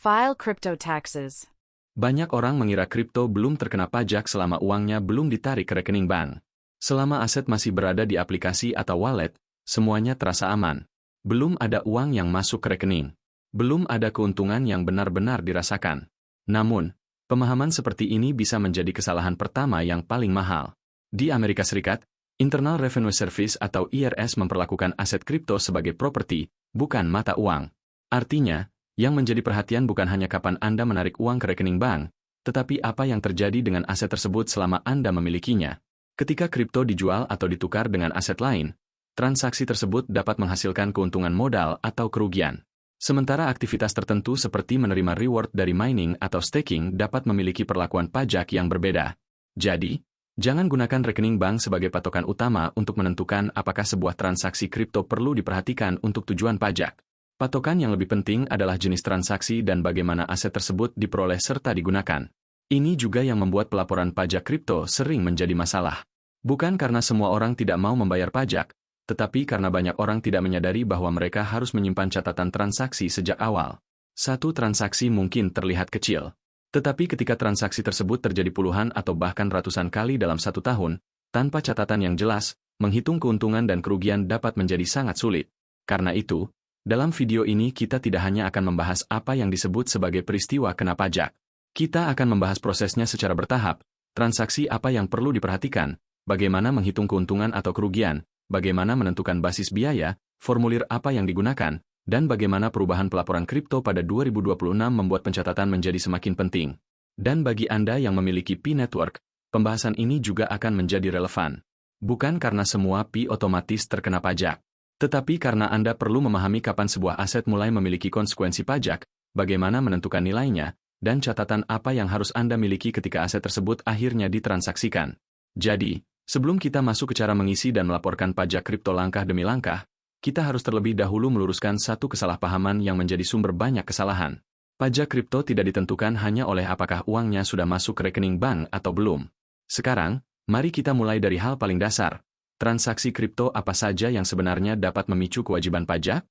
file crypto taxes. Banyak orang mengira kripto belum terkena pajak selama uangnya belum ditarik ke rekening bank. Selama aset masih berada di aplikasi atau wallet, semuanya terasa aman. Belum ada uang yang masuk ke rekening. Belum ada keuntungan yang benar-benar dirasakan. Namun, pemahaman seperti ini bisa menjadi kesalahan pertama yang paling mahal. Di Amerika Serikat, Internal Revenue Service atau IRS memperlakukan aset kripto sebagai properti, bukan mata uang. Artinya, yang menjadi perhatian bukan hanya kapan Anda menarik uang ke rekening bank, tetapi apa yang terjadi dengan aset tersebut selama Anda memilikinya. Ketika kripto dijual atau ditukar dengan aset lain, transaksi tersebut dapat menghasilkan keuntungan modal atau kerugian. Sementara aktivitas tertentu seperti menerima reward dari mining atau staking dapat memiliki perlakuan pajak yang berbeda. Jadi, jangan gunakan rekening bank sebagai patokan utama untuk menentukan apakah sebuah transaksi kripto perlu diperhatikan untuk tujuan pajak. Patokan yang lebih penting adalah jenis transaksi dan bagaimana aset tersebut diperoleh serta digunakan. Ini juga yang membuat pelaporan pajak kripto sering menjadi masalah. Bukan karena semua orang tidak mau membayar pajak, tetapi karena banyak orang tidak menyadari bahwa mereka harus menyimpan catatan transaksi sejak awal. Satu transaksi mungkin terlihat kecil. Tetapi ketika transaksi tersebut terjadi puluhan atau bahkan ratusan kali dalam satu tahun, tanpa catatan yang jelas, menghitung keuntungan dan kerugian dapat menjadi sangat sulit. Karena itu, dalam video ini kita tidak hanya akan membahas apa yang disebut sebagai peristiwa kena pajak. Kita akan membahas prosesnya secara bertahap, transaksi apa yang perlu diperhatikan, bagaimana menghitung keuntungan atau kerugian, bagaimana menentukan basis biaya, formulir apa yang digunakan, dan bagaimana perubahan pelaporan kripto pada 2026 membuat pencatatan menjadi semakin penting. Dan bagi Anda yang memiliki Pi Network, pembahasan ini juga akan menjadi relevan. Bukan karena semua Pi otomatis terkena pajak, tetapi karena Anda perlu memahami kapan sebuah aset mulai memiliki konsekuensi pajak, bagaimana menentukan nilainya, dan catatan apa yang harus Anda miliki ketika aset tersebut akhirnya ditransaksikan. Jadi, sebelum kita masuk ke cara mengisi dan melaporkan pajak kripto langkah demi langkah, kita harus terlebih dahulu meluruskan satu kesalahpahaman yang menjadi sumber banyak kesalahan. Pajak kripto tidak ditentukan hanya oleh apakah uangnya sudah masuk ke rekening bank atau belum. Sekarang, mari kita mulai dari hal paling dasar. Transaksi kripto apa saja yang sebenarnya dapat memicu kewajiban pajak?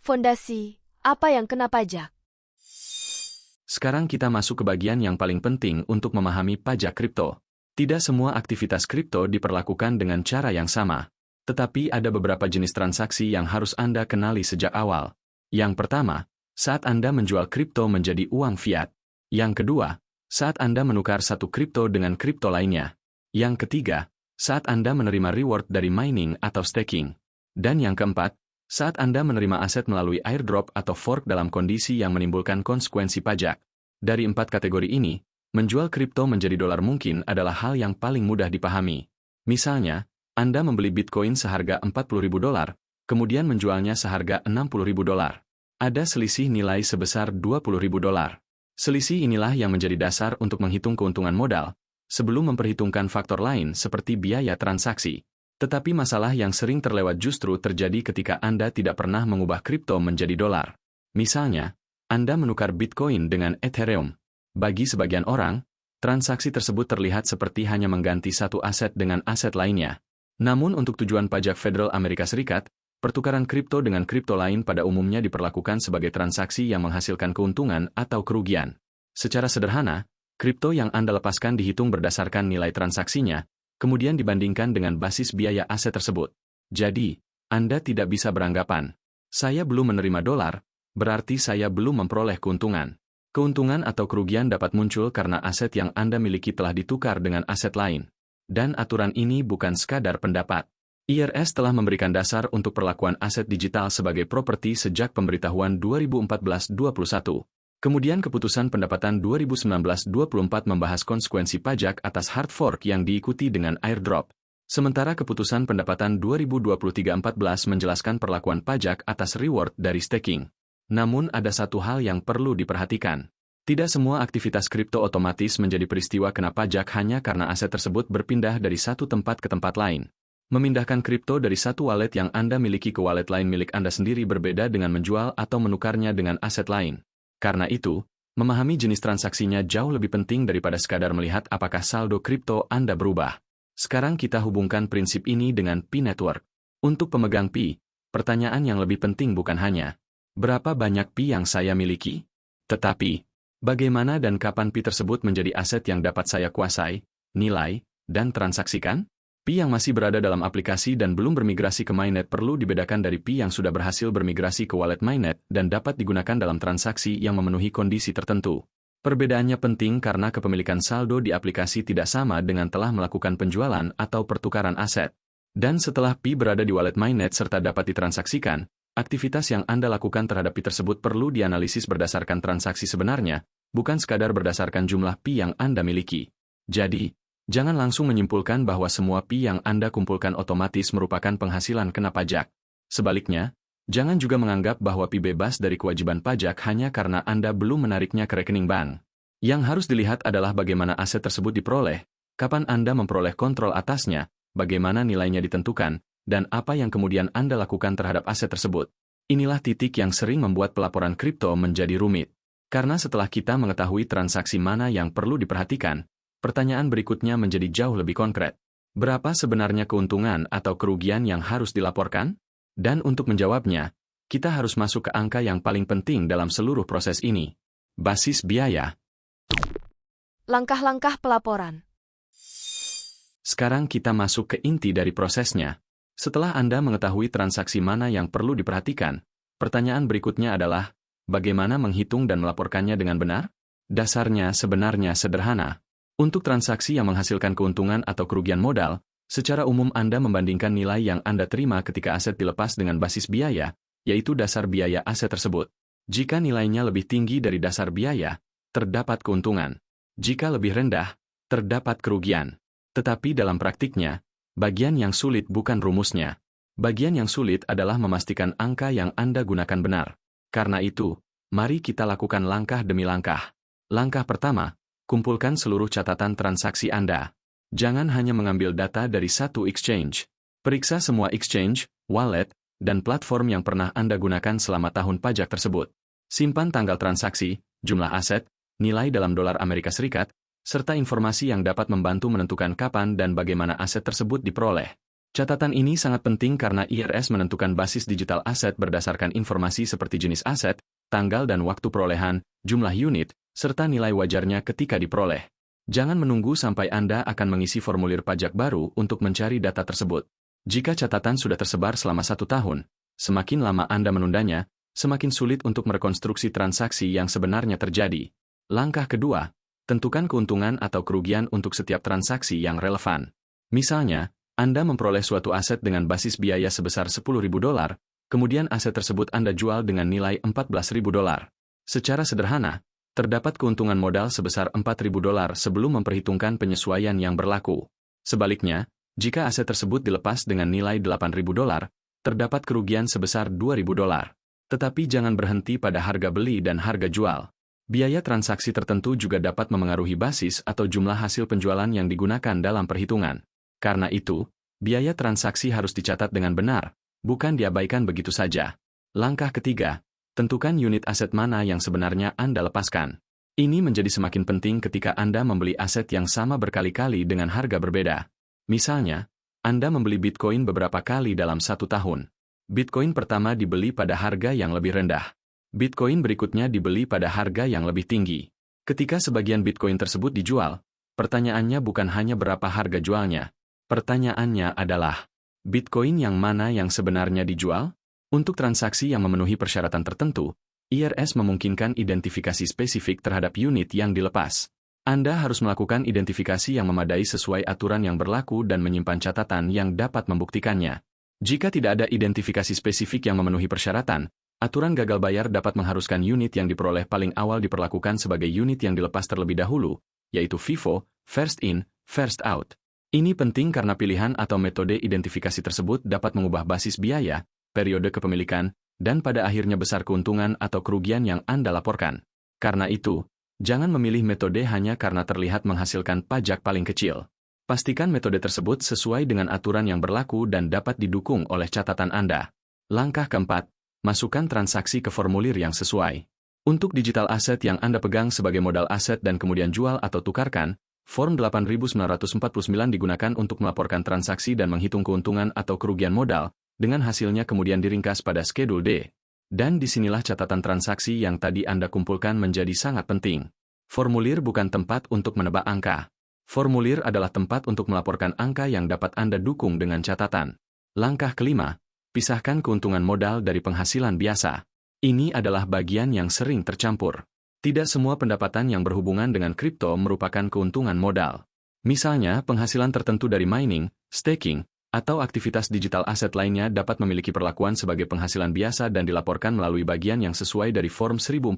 Fondasi, apa yang kena pajak? Sekarang kita masuk ke bagian yang paling penting untuk memahami pajak kripto. Tidak semua aktivitas kripto diperlakukan dengan cara yang sama. Tetapi ada beberapa jenis transaksi yang harus Anda kenali sejak awal. Yang pertama, saat Anda menjual kripto menjadi uang fiat. Yang kedua, saat Anda menukar satu kripto dengan kripto lainnya. Yang ketiga, saat Anda menerima reward dari mining atau staking. Dan yang keempat, saat Anda menerima aset melalui airdrop atau fork dalam kondisi yang menimbulkan konsekuensi pajak. Dari 4 kategori ini, menjual kripto menjadi dolar mungkin adalah hal yang paling mudah dipahami. Misalnya, Anda membeli Bitcoin seharga $40.000, kemudian menjualnya seharga $60.000. Ada selisih nilai sebesar $20.000. Selisih inilah yang menjadi dasar untuk menghitung keuntungan modal, sebelum memperhitungkan faktor lain seperti biaya transaksi. Tetapi masalah yang sering terlewat justru terjadi ketika Anda tidak pernah mengubah kripto menjadi dolar. Misalnya, Anda menukar Bitcoin dengan Ethereum. Bagi sebagian orang, transaksi tersebut terlihat seperti hanya mengganti satu aset dengan aset lainnya. Namun untuk tujuan pajak federal Amerika Serikat, pertukaran kripto dengan kripto lain pada umumnya diperlakukan sebagai transaksi yang menghasilkan keuntungan atau kerugian. Secara sederhana, kripto yang Anda lepaskan dihitung berdasarkan nilai transaksinya, kemudian dibandingkan dengan basis biaya aset tersebut. Jadi, Anda tidak bisa beranggapan, saya belum menerima dolar, berarti saya belum memperoleh keuntungan. Keuntungan atau kerugian dapat muncul karena aset yang Anda miliki telah ditukar dengan aset lain. Dan aturan ini bukan sekadar pendapat. IRS telah memberikan dasar untuk perlakuan aset digital sebagai properti sejak pemberitahuan 2014-21. Kemudian keputusan pendapatan 2019-24 membahas konsekuensi pajak atas hard fork yang diikuti dengan airdrop. Sementara keputusan pendapatan 2023-14 menjelaskan perlakuan pajak atas reward dari staking. Namun ada satu hal yang perlu diperhatikan. Tidak semua aktivitas kripto otomatis menjadi peristiwa kena pajak hanya karena aset tersebut berpindah dari satu tempat ke tempat lain. Memindahkan kripto dari satu wallet yang Anda miliki ke wallet lain milik Anda sendiri berbeda dengan menjual atau menukarnya dengan aset lain. Karena itu, memahami jenis transaksinya jauh lebih penting daripada sekadar melihat apakah saldo kripto Anda berubah. Sekarang kita hubungkan prinsip ini dengan Pi Network. Untuk pemegang Pi, pertanyaan yang lebih penting bukan hanya, berapa banyak Pi yang saya miliki? Tetapi, bagaimana dan kapan Pi tersebut menjadi aset yang dapat saya kuasai, nilai, dan transaksikan? Pi yang masih berada dalam aplikasi dan belum bermigrasi ke mainnet perlu dibedakan dari Pi yang sudah berhasil bermigrasi ke wallet mainnet dan dapat digunakan dalam transaksi yang memenuhi kondisi tertentu. Perbedaannya penting karena kepemilikan saldo di aplikasi tidak sama dengan telah melakukan penjualan atau pertukaran aset. Dan setelah Pi berada di wallet mainnet serta dapat ditransaksikan, aktivitas yang Anda lakukan terhadap Pi tersebut perlu dianalisis berdasarkan transaksi sebenarnya, bukan sekadar berdasarkan jumlah Pi yang Anda miliki. Jadi, jangan langsung menyimpulkan bahwa semua Pi yang Anda kumpulkan otomatis merupakan penghasilan kena pajak. Sebaliknya, jangan juga menganggap bahwa Pi bebas dari kewajiban pajak hanya karena Anda belum menariknya ke rekening bank. Yang harus dilihat adalah bagaimana aset tersebut diperoleh, kapan Anda memperoleh kontrol atasnya, bagaimana nilainya ditentukan, dan apa yang kemudian Anda lakukan terhadap aset tersebut. Inilah titik yang sering membuat pelaporan kripto menjadi rumit. Karena setelah kita mengetahui transaksi mana yang perlu diperhatikan, pertanyaan berikutnya menjadi jauh lebih konkret. Berapa sebenarnya keuntungan atau kerugian yang harus dilaporkan? Dan untuk menjawabnya, kita harus masuk ke angka yang paling penting dalam seluruh proses ini. Basis biaya. Langkah-langkah pelaporan. Sekarang kita masuk ke inti dari prosesnya. Setelah Anda mengetahui transaksi mana yang perlu diperhatikan, pertanyaan berikutnya adalah, bagaimana menghitung dan melaporkannya dengan benar? Dasarnya sebenarnya sederhana. Untuk transaksi yang menghasilkan keuntungan atau kerugian modal, secara umum Anda membandingkan nilai yang Anda terima ketika aset dilepas dengan basis biaya, yaitu dasar biaya aset tersebut. Jika nilainya lebih tinggi dari dasar biaya, terdapat keuntungan. Jika lebih rendah, terdapat kerugian. Tetapi dalam praktiknya, bagian yang sulit bukan rumusnya. Bagian yang sulit adalah memastikan angka yang Anda gunakan benar. Karena itu, mari kita lakukan langkah demi langkah. Langkah pertama, kumpulkan seluruh catatan transaksi Anda. Jangan hanya mengambil data dari satu exchange. Periksa semua exchange, wallet, dan platform yang pernah Anda gunakan selama tahun pajak tersebut. Simpan tanggal transaksi, jumlah aset, nilai dalam dolar Amerika Serikat, serta informasi yang dapat membantu menentukan kapan dan bagaimana aset tersebut diperoleh. Catatan ini sangat penting karena IRS menentukan basis digital aset berdasarkan informasi seperti jenis aset, tanggal dan waktu perolehan, jumlah unit, serta nilai wajarnya ketika diperoleh. Jangan menunggu sampai Anda akan mengisi formulir pajak baru untuk mencari data tersebut. Jika catatan sudah tersebar selama 1 tahun, semakin lama Anda menundanya, semakin sulit untuk merekonstruksi transaksi yang sebenarnya terjadi. Langkah kedua, tentukan keuntungan atau kerugian untuk setiap transaksi yang relevan. Misalnya, Anda memperoleh suatu aset dengan basis biaya sebesar $10.000, kemudian aset tersebut Anda jual dengan nilai $14.000. Secara sederhana, terdapat keuntungan modal sebesar $4.000 sebelum memperhitungkan penyesuaian yang berlaku. Sebaliknya, jika aset tersebut dilepas dengan nilai $8.000, terdapat kerugian sebesar $2.000. Tetapi jangan berhenti pada harga beli dan harga jual. Biaya transaksi tertentu juga dapat memengaruhi basis atau jumlah hasil penjualan yang digunakan dalam perhitungan. Karena itu, biaya transaksi harus dicatat dengan benar, bukan diabaikan begitu saja. Langkah ketiga, tentukan unit aset mana yang sebenarnya Anda lepaskan. Ini menjadi semakin penting ketika Anda membeli aset yang sama berkali-kali dengan harga berbeda. Misalnya, Anda membeli Bitcoin beberapa kali dalam 1 tahun. Bitcoin pertama dibeli pada harga yang lebih rendah. Bitcoin berikutnya dibeli pada harga yang lebih tinggi. Ketika sebagian Bitcoin tersebut dijual, pertanyaannya bukan hanya berapa harga jualnya. Pertanyaannya adalah, Bitcoin yang mana yang sebenarnya dijual? Untuk transaksi yang memenuhi persyaratan tertentu, IRS memungkinkan identifikasi spesifik terhadap unit yang dilepas. Anda harus melakukan identifikasi yang memadai sesuai aturan yang berlaku dan menyimpan catatan yang dapat membuktikannya. Jika tidak ada identifikasi spesifik yang memenuhi persyaratan, aturan gagal bayar dapat mengharuskan unit yang diperoleh paling awal diperlakukan sebagai unit yang dilepas terlebih dahulu, yaitu FIFO, First In, First Out. Ini penting karena pilihan atau metode identifikasi tersebut dapat mengubah basis biaya, periode kepemilikan, dan pada akhirnya besar keuntungan atau kerugian yang Anda laporkan. Karena itu, jangan memilih metode hanya karena terlihat menghasilkan pajak paling kecil. Pastikan metode tersebut sesuai dengan aturan yang berlaku dan dapat didukung oleh catatan Anda. Langkah keempat, masukkan transaksi ke formulir yang sesuai. Untuk digital aset yang Anda pegang sebagai modal aset dan kemudian jual atau tukarkan, Form 8949 digunakan untuk melaporkan transaksi dan menghitung keuntungan atau kerugian modal, dengan hasilnya kemudian diringkas pada Schedule D. Dan disinilah catatan transaksi yang tadi Anda kumpulkan menjadi sangat penting. Formulir bukan tempat untuk menebak angka. Formulir adalah tempat untuk melaporkan angka yang dapat Anda dukung dengan catatan. Langkah kelima, pisahkan keuntungan modal dari penghasilan biasa. Ini adalah bagian yang sering tercampur. Tidak semua pendapatan yang berhubungan dengan kripto merupakan keuntungan modal. Misalnya, penghasilan tertentu dari mining, staking, atau aktivitas digital aset lainnya dapat memiliki perlakuan sebagai penghasilan biasa dan dilaporkan melalui bagian yang sesuai dari Form 1040,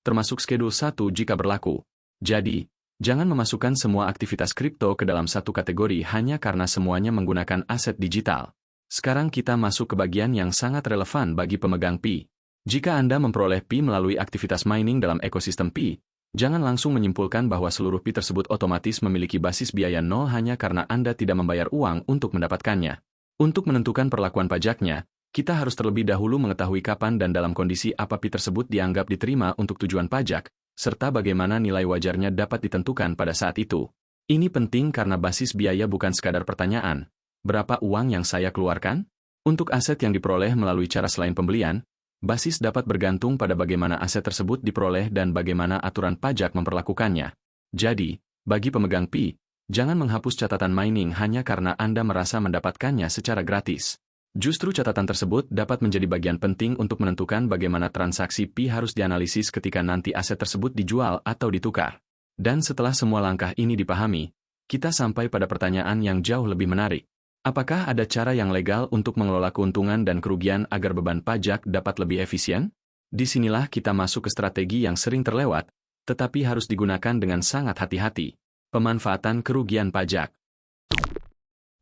termasuk Schedule 1 jika berlaku. Jadi, jangan memasukkan semua aktivitas kripto ke dalam satu kategori hanya karena semuanya menggunakan aset digital. Sekarang kita masuk ke bagian yang sangat relevan bagi pemegang Pi. Jika Anda memperoleh Pi melalui aktivitas mining dalam ekosistem Pi, jangan langsung menyimpulkan bahwa seluruh Pi tersebut otomatis memiliki basis biaya nol hanya karena Anda tidak membayar uang untuk mendapatkannya. Untuk menentukan perlakuan pajaknya, kita harus terlebih dahulu mengetahui kapan dan dalam kondisi apa Pi tersebut dianggap diterima untuk tujuan pajak, serta bagaimana nilai wajarnya dapat ditentukan pada saat itu. Ini penting karena basis biaya bukan sekadar pertanyaan, berapa uang yang saya keluarkan? Untuk aset yang diperoleh melalui cara selain pembelian, basis dapat bergantung pada bagaimana aset tersebut diperoleh dan bagaimana aturan pajak memperlakukannya. Jadi, bagi pemegang Pi, jangan menghapus catatan mining hanya karena Anda merasa mendapatkannya secara gratis. Justru catatan tersebut dapat menjadi bagian penting untuk menentukan bagaimana transaksi Pi harus dianalisis ketika nanti aset tersebut dijual atau ditukar. Dan setelah semua langkah ini dipahami, kita sampai pada pertanyaan yang jauh lebih menarik. Apakah ada cara yang legal untuk mengelola keuntungan dan kerugian agar beban pajak dapat lebih efisien? Disinilah kita masuk ke strategi yang sering terlewat, tetapi harus digunakan dengan sangat hati-hati. Pemanfaatan kerugian pajak.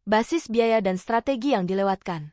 Basis biaya dan strategi yang dilewatkan.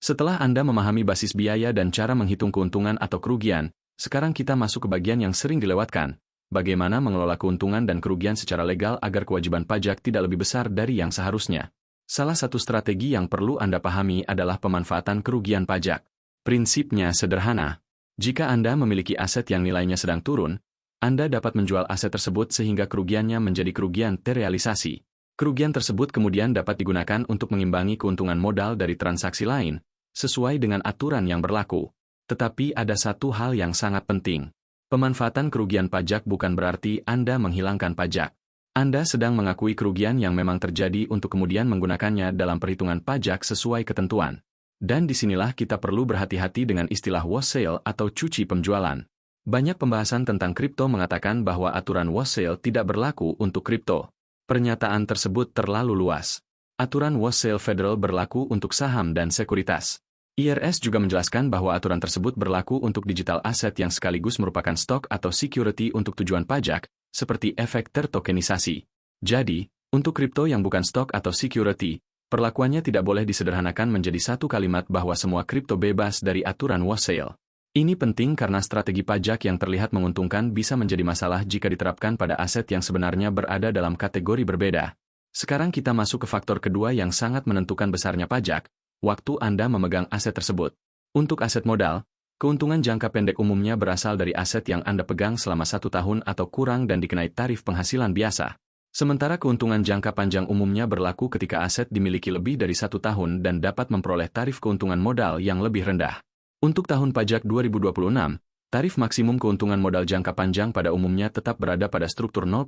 Setelah Anda memahami basis biaya dan cara menghitung keuntungan atau kerugian, sekarang kita masuk ke bagian yang sering dilewatkan. Bagaimana mengelola keuntungan dan kerugian secara legal agar kewajiban pajak tidak lebih besar dari yang seharusnya. Salah satu strategi yang perlu Anda pahami adalah pemanfaatan kerugian pajak. Prinsipnya sederhana. Jika Anda memiliki aset yang nilainya sedang turun, Anda dapat menjual aset tersebut sehingga kerugiannya menjadi kerugian terrealisasi. Kerugian tersebut kemudian dapat digunakan untuk mengimbangi keuntungan modal dari transaksi lain, sesuai dengan aturan yang berlaku. Tetapi ada satu hal yang sangat penting. Pemanfaatan kerugian pajak bukan berarti Anda menghilangkan pajak. Anda sedang mengakui kerugian yang memang terjadi untuk kemudian menggunakannya dalam perhitungan pajak sesuai ketentuan. Dan disinilah kita perlu berhati-hati dengan istilah wash sale atau cuci penjualan. Banyak pembahasan tentang kripto mengatakan bahwa aturan wash sale tidak berlaku untuk kripto. Pernyataan tersebut terlalu luas. Aturan wash sale federal berlaku untuk saham dan sekuritas. IRS juga menjelaskan bahwa aturan tersebut berlaku untuk digital aset yang sekaligus merupakan stok atau security untuk tujuan pajak, seperti efek tertokenisasi. Jadi, untuk kripto yang bukan stok atau security, perlakuannya tidak boleh disederhanakan menjadi satu kalimat bahwa semua kripto bebas dari aturan wash sale. Ini penting karena strategi pajak yang terlihat menguntungkan bisa menjadi masalah jika diterapkan pada aset yang sebenarnya berada dalam kategori berbeda. Sekarang kita masuk ke faktor kedua yang sangat menentukan besarnya pajak, waktu Anda memegang aset tersebut. Untuk aset modal, keuntungan jangka pendek umumnya berasal dari aset yang Anda pegang selama 1 tahun atau kurang dan dikenai tarif penghasilan biasa. Sementara keuntungan jangka panjang umumnya berlaku ketika aset dimiliki lebih dari 1 tahun dan dapat memperoleh tarif keuntungan modal yang lebih rendah. Untuk tahun pajak 2026, tarif maksimum keuntungan modal jangka panjang pada umumnya tetap berada pada struktur 0%,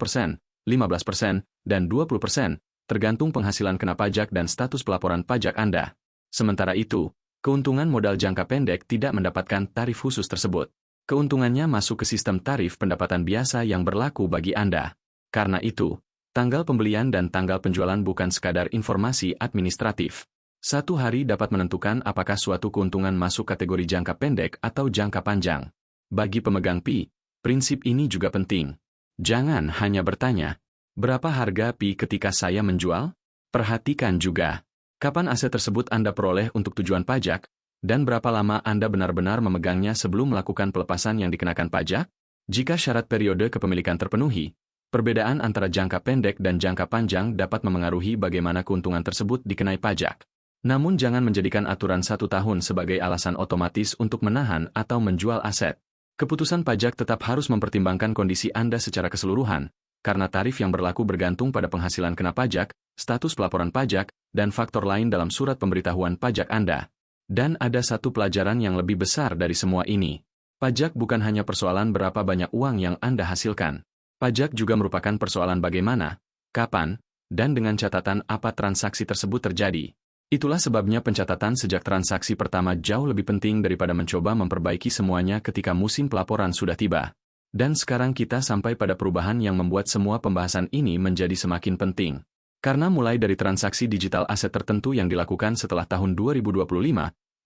15%, dan 20%, tergantung penghasilan kena pajak dan status pelaporan pajak Anda. Sementara itu, keuntungan modal jangka pendek tidak mendapatkan tarif khusus tersebut. Keuntungannya masuk ke sistem tarif pendapatan biasa yang berlaku bagi Anda. Karena itu, tanggal pembelian dan tanggal penjualan bukan sekadar informasi administratif. Satu hari dapat menentukan apakah suatu keuntungan masuk kategori jangka pendek atau jangka panjang. Bagi pemegang Pi, prinsip ini juga penting. Jangan hanya bertanya, berapa harga Pi ketika saya menjual? Perhatikan juga, kapan aset tersebut Anda peroleh untuk tujuan pajak, dan berapa lama Anda benar-benar memegangnya sebelum melakukan pelepasan yang dikenakan pajak? Jika syarat periode kepemilikan terpenuhi, perbedaan antara jangka pendek dan jangka panjang dapat memengaruhi bagaimana keuntungan tersebut dikenai pajak. Namun jangan menjadikan aturan 1 tahun sebagai alasan otomatis untuk menahan atau menjual aset. Keputusan pajak tetap harus mempertimbangkan kondisi Anda secara keseluruhan, karena tarif yang berlaku bergantung pada penghasilan kena pajak, status pelaporan pajak, dan faktor lain dalam surat pemberitahuan pajak Anda. Dan ada satu pelajaran yang lebih besar dari semua ini. Pajak bukan hanya persoalan berapa banyak uang yang Anda hasilkan. Pajak juga merupakan persoalan bagaimana, kapan, dan dengan catatan apa transaksi tersebut terjadi. Itulah sebabnya pencatatan sejak transaksi pertama jauh lebih penting daripada mencoba memperbaiki semuanya ketika musim pelaporan sudah tiba. Dan sekarang kita sampai pada perubahan yang membuat semua pembahasan ini menjadi semakin penting. Karena mulai dari transaksi digital aset tertentu yang dilakukan setelah tahun 2025,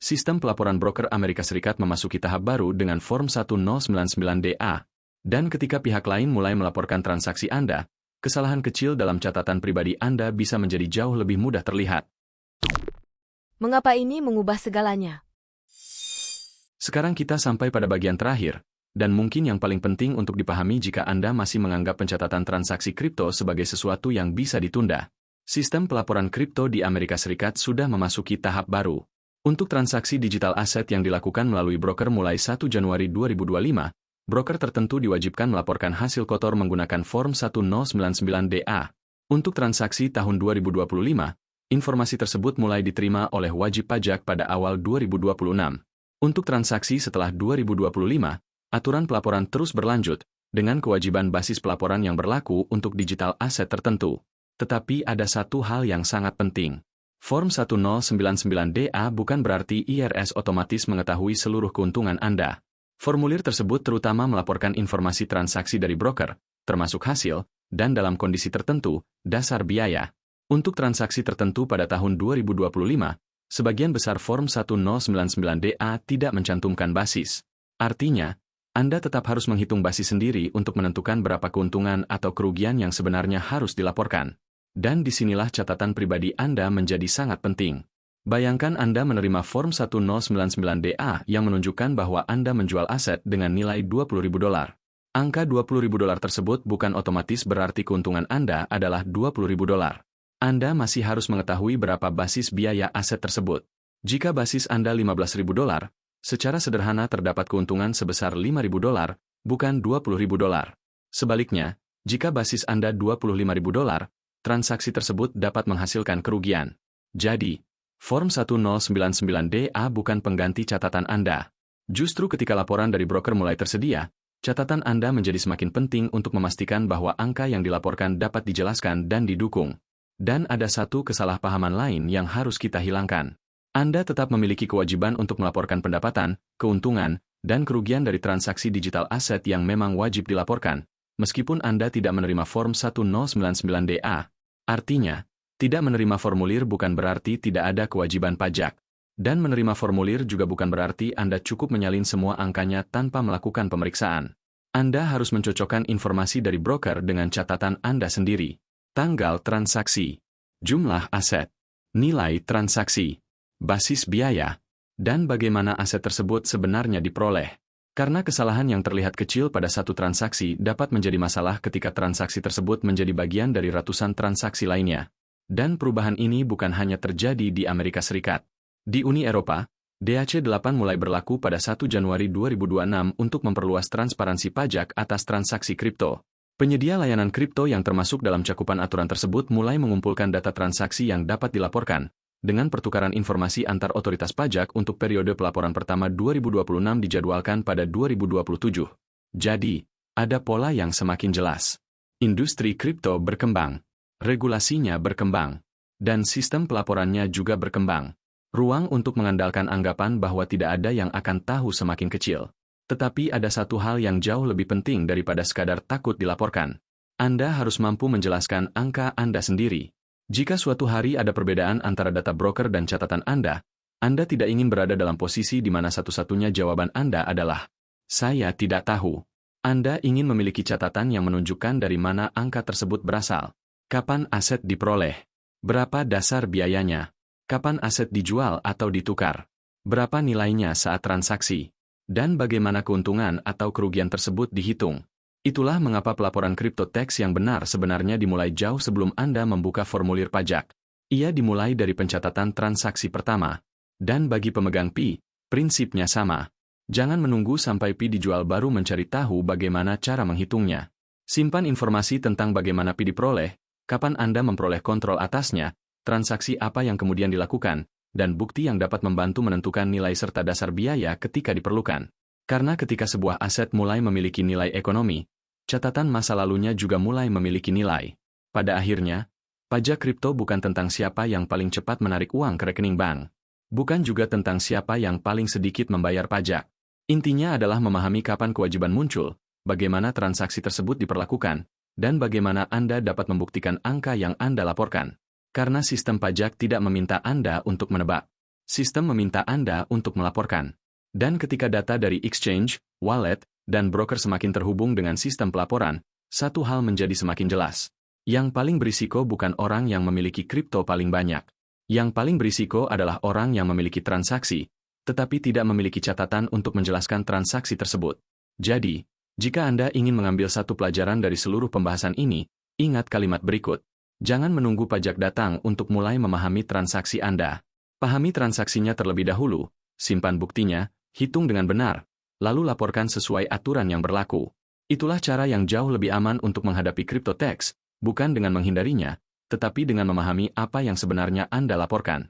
sistem pelaporan broker Amerika Serikat memasuki tahap baru dengan Form 1099-DA. Dan ketika pihak lain mulai melaporkan transaksi Anda, kesalahan kecil dalam catatan pribadi Anda bisa menjadi jauh lebih mudah terlihat. Mengapa ini mengubah segalanya? Sekarang kita sampai pada bagian terakhir, dan mungkin yang paling penting untuk dipahami jika Anda masih menganggap pencatatan transaksi kripto sebagai sesuatu yang bisa ditunda. Sistem pelaporan kripto di Amerika Serikat sudah memasuki tahap baru. Untuk transaksi digital aset yang dilakukan melalui broker mulai 1 Januari 2025, broker tertentu diwajibkan melaporkan hasil kotor menggunakan Form 1099-DA. Untuk transaksi tahun 2025, informasi tersebut mulai diterima oleh wajib pajak pada awal 2026. Untuk transaksi setelah 2025, aturan pelaporan terus berlanjut, dengan kewajiban basis pelaporan yang berlaku untuk digital aset tertentu. Tetapi ada satu hal yang sangat penting. Form 1099-DA bukan berarti IRS otomatis mengetahui seluruh keuntungan Anda. Formulir tersebut terutama melaporkan informasi transaksi dari broker, termasuk hasil, dan dalam kondisi tertentu, dasar biaya. Untuk transaksi tertentu pada tahun 2025, sebagian besar Form 1099-DA tidak mencantumkan basis. Artinya, Anda tetap harus menghitung basis sendiri untuk menentukan berapa keuntungan atau kerugian yang sebenarnya harus dilaporkan. Dan disinilah catatan pribadi Anda menjadi sangat penting. Bayangkan Anda menerima Form 1099-DA yang menunjukkan bahwa Anda menjual aset dengan nilai $20.000. Angka $20.000 tersebut bukan otomatis berarti keuntungan Anda adalah $20.000. Anda masih harus mengetahui berapa basis biaya aset tersebut. Jika basis Anda $15.000, secara sederhana terdapat keuntungan sebesar $5.000, bukan $20.000. Sebaliknya, jika basis Anda $25.000, transaksi tersebut dapat menghasilkan kerugian. Jadi, Form 1099-DA bukan pengganti catatan Anda. Justru ketika laporan dari broker mulai tersedia, catatan Anda menjadi semakin penting untuk memastikan bahwa angka yang dilaporkan dapat dijelaskan dan didukung. Dan ada satu kesalahpahaman lain yang harus kita hilangkan. Anda tetap memiliki kewajiban untuk melaporkan pendapatan, keuntungan, dan kerugian dari transaksi digital aset yang memang wajib dilaporkan, meskipun Anda tidak menerima Form 1099-DA. Artinya, tidak menerima formulir bukan berarti tidak ada kewajiban pajak. Dan menerima formulir juga bukan berarti Anda cukup menyalin semua angkanya tanpa melakukan pemeriksaan. Anda harus mencocokkan informasi dari broker dengan catatan Anda sendiri. Tanggal transaksi, jumlah aset, nilai transaksi, basis biaya, dan bagaimana aset tersebut sebenarnya diperoleh. Karena kesalahan yang terlihat kecil pada satu transaksi dapat menjadi masalah ketika transaksi tersebut menjadi bagian dari ratusan transaksi lainnya. Dan perubahan ini bukan hanya terjadi di Amerika Serikat. Di Uni Eropa, DAC8 mulai berlaku pada 1 Januari 2026 untuk memperluas transparansi pajak atas transaksi kripto. Penyedia layanan kripto yang termasuk dalam cakupan aturan tersebut mulai mengumpulkan data transaksi yang dapat dilaporkan, dengan pertukaran informasi antar otoritas pajak untuk periode pelaporan pertama 2026 dijadwalkan pada 2027. Jadi, ada pola yang semakin jelas. Industri kripto berkembang, regulasinya berkembang, dan sistem pelaporannya juga berkembang. Ruang untuk mengandalkan anggapan bahwa tidak ada yang akan tahu semakin kecil. Tetapi ada satu hal yang jauh lebih penting daripada sekadar takut dilaporkan. Anda harus mampu menjelaskan angka Anda sendiri. Jika suatu hari ada perbedaan antara data broker dan catatan Anda tidak ingin berada dalam posisi di mana satu-satunya jawaban Anda adalah, "Saya tidak tahu." Anda ingin memiliki catatan yang menunjukkan dari mana angka tersebut berasal. Kapan aset diperoleh? Berapa dasar biayanya? Kapan aset dijual atau ditukar? Berapa nilainya saat transaksi? Dan bagaimana keuntungan atau kerugian tersebut dihitung. Itulah mengapa pelaporan kripto teks yang benar sebenarnya dimulai jauh sebelum Anda membuka formulir pajak. Ia dimulai dari pencatatan transaksi pertama. Dan bagi pemegang PI, prinsipnya sama. Jangan menunggu sampai PI dijual baru mencari tahu bagaimana cara menghitungnya. Simpan informasi tentang bagaimana Pi diperoleh, kapan Anda memperoleh kontrol atasnya, transaksi apa yang kemudian dilakukan, dan bukti yang dapat membantu menentukan nilai serta dasar biaya ketika diperlukan. Karena ketika sebuah aset mulai memiliki nilai ekonomi, catatan masa lalunya juga mulai memiliki nilai. Pada akhirnya, pajak kripto bukan tentang siapa yang paling cepat menarik uang ke rekening bank. Bukan juga tentang siapa yang paling sedikit membayar pajak. Intinya adalah memahami kapan kewajiban muncul, bagaimana transaksi tersebut diperlakukan, dan bagaimana Anda dapat membuktikan angka yang Anda laporkan. Karena sistem pajak tidak meminta Anda untuk menebak. Sistem meminta Anda untuk melaporkan. Dan ketika data dari exchange, wallet, dan broker semakin terhubung dengan sistem pelaporan, satu hal menjadi semakin jelas. Yang paling berisiko bukan orang yang memiliki kripto paling banyak. Yang paling berisiko adalah orang yang memiliki transaksi, tetapi tidak memiliki catatan untuk menjelaskan transaksi tersebut. Jadi, jika Anda ingin mengambil satu pelajaran dari seluruh pembahasan ini, ingat kalimat berikut. Jangan menunggu pajak datang untuk mulai memahami transaksi Anda. Pahami transaksinya terlebih dahulu, simpan buktinya, hitung dengan benar, lalu laporkan sesuai aturan yang berlaku. Itulah cara yang jauh lebih aman untuk menghadapi crypto tax, bukan dengan menghindarinya, tetapi dengan memahami apa yang sebenarnya Anda laporkan.